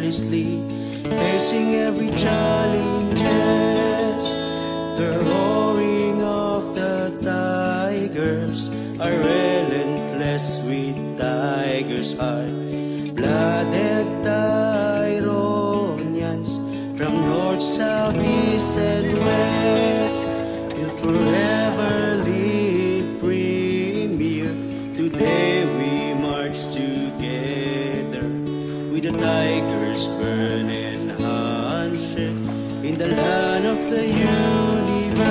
fearlessly, facing every challenges. The roaring of the tigers are relentless with tigers' heart. Blooded Tyronians from north, south, east, and west will forever live premier. Today we march together with the tigers burning handshake in the land of the universe.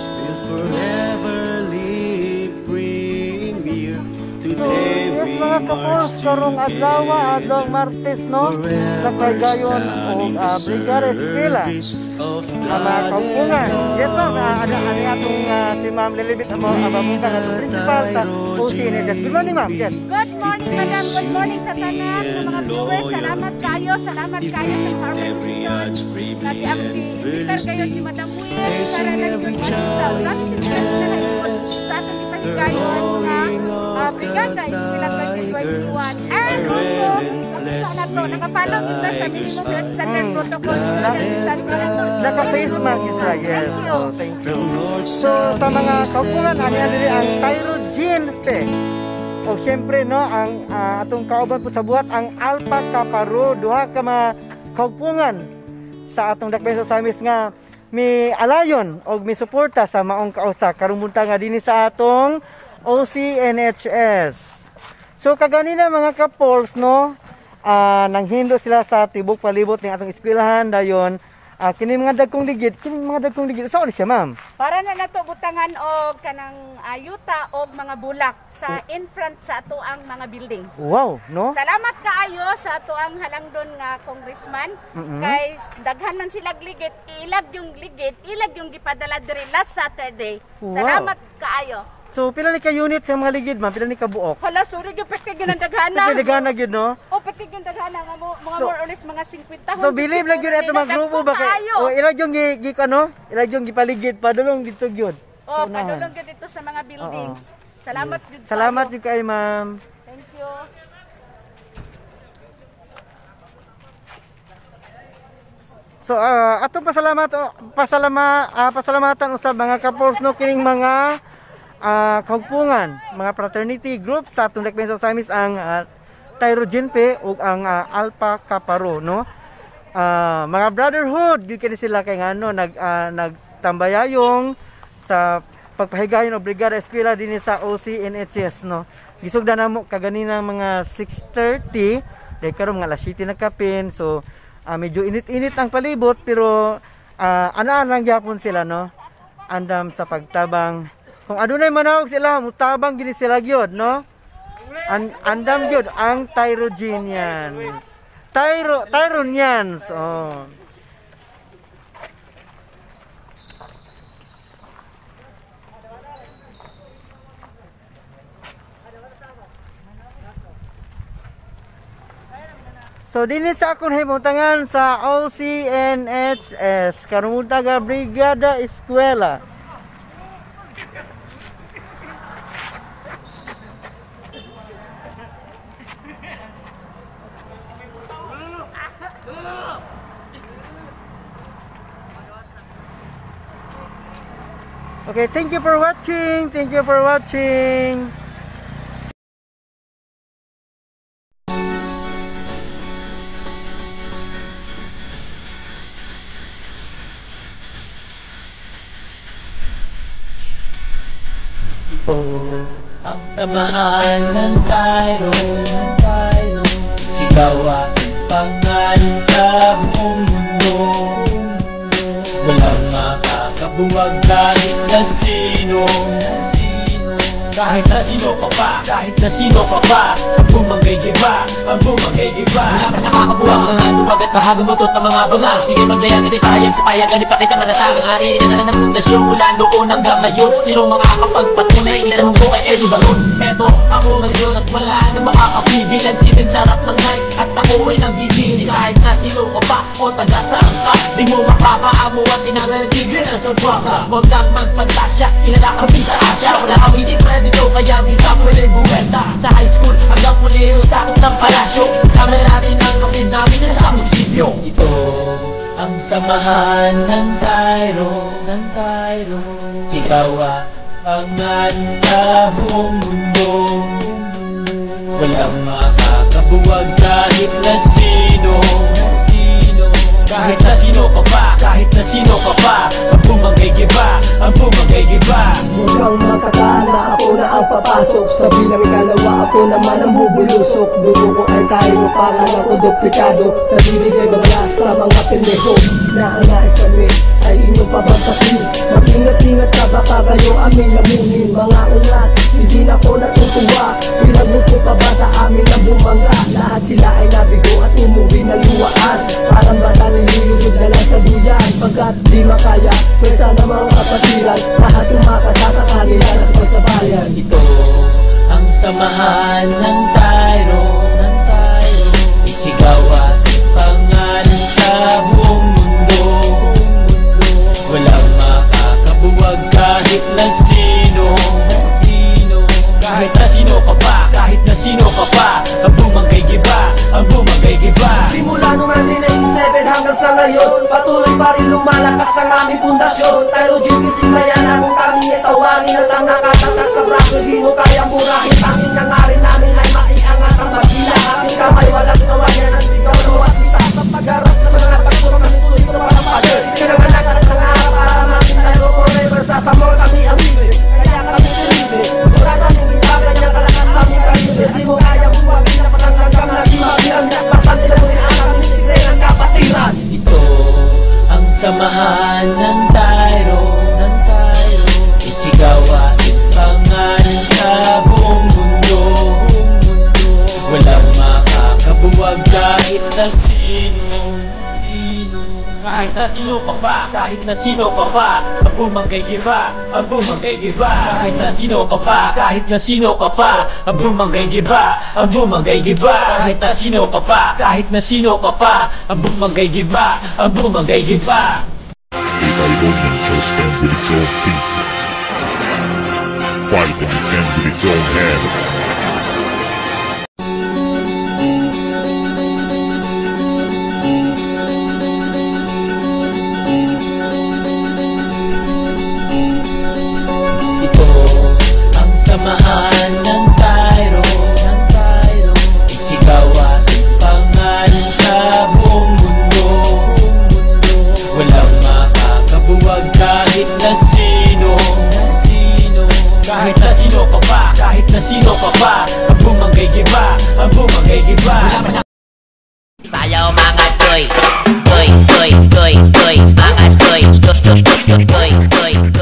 Will forever live premier. Today we march karong adlaw adlong Martes no napagayon og Brigada Eskwela mga kaupungan. Yes ma'am, ada atong si Ma'am Lilibit mo abamunta atong principal sa OCNHS. Good morning ma'am. Yes. Good morning madam. Good morning sa tanan sa mga viewers. Salamat kayo sa harvest. Lagi ang di-prepare kayo si Madam Will para nag-join sa ulan sa atong ipasigayon na Brigada Eskwela 2021. And also nakapalaw kita sa minimum health standard protocol sa Naka-face mask Israel. Thank you. So sa mga kaupungan ani ang Tyrogene P. O siyempre no ang atong kauban po sa buhat ang Alpha Kaparo, duha ka mga kaupungan sa atong Dakbayan sa Samis nga mi alayon og mi suporta sa maong kausa karumpunta nga dinhi sa atong OCNHS. So kaganina mga kapols no, nanghindo sila sa tibok palibot ng atong eskwelahan dayon. Kini mga dagkong ligid, saan siya ma'am? Para na nato butangan og kanang ayuta og mga bulak sa in front sa ato ang mga building. Wow, no? Salamat kaayo sa ato ang halangdon nga congressman. Kay daghan man sila ligid, ilag yung gipadala diri last Saturday. Wow. Salamat kaayo. So pila ni ka unit sa mga ligid ma'am? Pila ni ka buok? Hala, sorry gyud pati gyud ang daghana. Pati daghana gyud no? O pati gyud daghana nga mga more or less mga 50. So believe lang gyud ato mga grupo ba kay o ilag yung ilag yung gipaligid padulong dito gyud. O padulong gyud dito sa mga buildings. Salamat gyud. Salamat gyud kay ma'am. Thank you. So atong pasalamatan usab mga kapols no kining mga kaupungan, mga fraternity groups sa atong Dakbayan sa Samis ang Tyrogene P ug ang Alpha Kaparo no. Mga brotherhood gyud kini sila kay ngano nagtambayayong sa pagpahigayon og Brigada Eskwela dinhi sa OCNHS no. Gisugdan namo kaganina mga 6:30 day karon mga alas 7 nagkapin. So medyo init-init ang palibot pero ana lang gyapon sila no. Andam sa pagtabang. Kung adunay manawag sila, mutabang gini sila gyud no. Andam gyud ang Tyrogenians. Tyronians. Oh. So dinhi sa akong himutangan sa OCNHS karumuta nga Brigada Eskwela. Okay, thank you for watching. Thank you for watching. Ang tamaan ng Tyro, sigaw at pangalan sa buong mundo. Walang makakabuwag kahit na sino. Kahit na sino pa pa, ang bumangay-giba. Wala nakakabuwag mga tubag at mahagamutot ng mga bangag. Sige maglayang itipayan sa payagan, ipakita manatang ang ari na ng pundasyon mula noon hanggang ngayon. Sino makakapagpatunay, itanong ko kay Eddie Baron. Eto ako ngayon at wala nang makakapigilan. Sitin sarap ng night at ako ay nagigili. Kahit na sino ka pa o taga-saan ka, di mo makapaamo at inananagigil na sa buwaka. Huwag nang magpantasya, kilala kami sa Asya. Wala kami din dito kaya di ka pwede buwenta. Sa high school hanggang muli yung takot ng palasyo. Kami natin ang kapit na samahan ng Tyro, ikaw ang sa buong mundo. Walang makakabuwag kahit na sino, kahit na sino ka pa, kahit na sino ka pa. Ang bumagay-giba, ang bumagay-giba. Mukhang makakala ako na ang papasok sa bilang ikalawa, ako naman ang bubulusok. Dugo ko ay Tyro, pangalan ko duplikado. Nabibigay babala sa mga pendeho na ang nais kami ay inyong pabantasin. Mag-ingat-ingat ka, baka kayo aming lamunin. Mga ungas, hindi na ko natutuwa. Ilang mo pa ba sa amin na bumangga? Lahat sila ay nabigo at umuwi na luwaan. Parang bata nililugod na lang sa duyan. Pagkat di makaya, pwesa na mga kapatiran. Lahat umakasa sa kanila at pagsabayan. Ito ang samahan ng Tyro, isigaw at pangalan sa buong mundo. Walang makakabuwag kahit na sino, kahit na sino ka pa, kahit na sino ka pa. Ang bumagay-giba, ang bumagay-giba. Simula nung 1997 hanggang sa ngayon, patuloy pa rin lumalakas ang aming pundasyon. Tyro Jin, pisimbayan namong kami itawangin at ang nakatatas sa braso. Di mo kayang burahin, tanging nangarin namin ay maiangat ang magila. Aming kamay walang kawayan at ikaw na bawat isa. Sa pag-arap sa mga pagturo kami sulit na parang father. Pinanganak at nangarap para namin Tyro forever. Sa more kami ang libre, kaya kami libre. Mura sa aming gitagan niyang kalakas sa aming kalibre. Di mo kayang buwagin na parang hanggang naging mabilang. Naspasan nila mo rin ang aming libre ng kapatiran. Ito ang samahan ng Tyro, isigaw at pangalan sa buong mundo. Walang makakabuwag kahit na sino, kahit na sino ka pa, kahit na sino ka pa. Ang bumagay-giba, ang bumagay-giba. Kahit na sino ka pa, kahit na sino ka pa. Ang bumagay-giba, ang bumagay-giba. Kahit na sino ka pa, kahit na sino ka pa. Ang bumagay-giba, ang bumagay-giba. A Tyrolean shall stand with its own feet, fight and defend with its own hand. Samahan ng Tyro, isigaw at pangalan sa buong mundo. Walang makakabuwag kahit na sino, kahit na sino ka pa, kahit na sino ka pa. Ang bumagay-giba, ang bumagay-giba. Sayaw mga toy, toy, toy, toy, toy, mga toy, toy, toy, toy, toy, toy.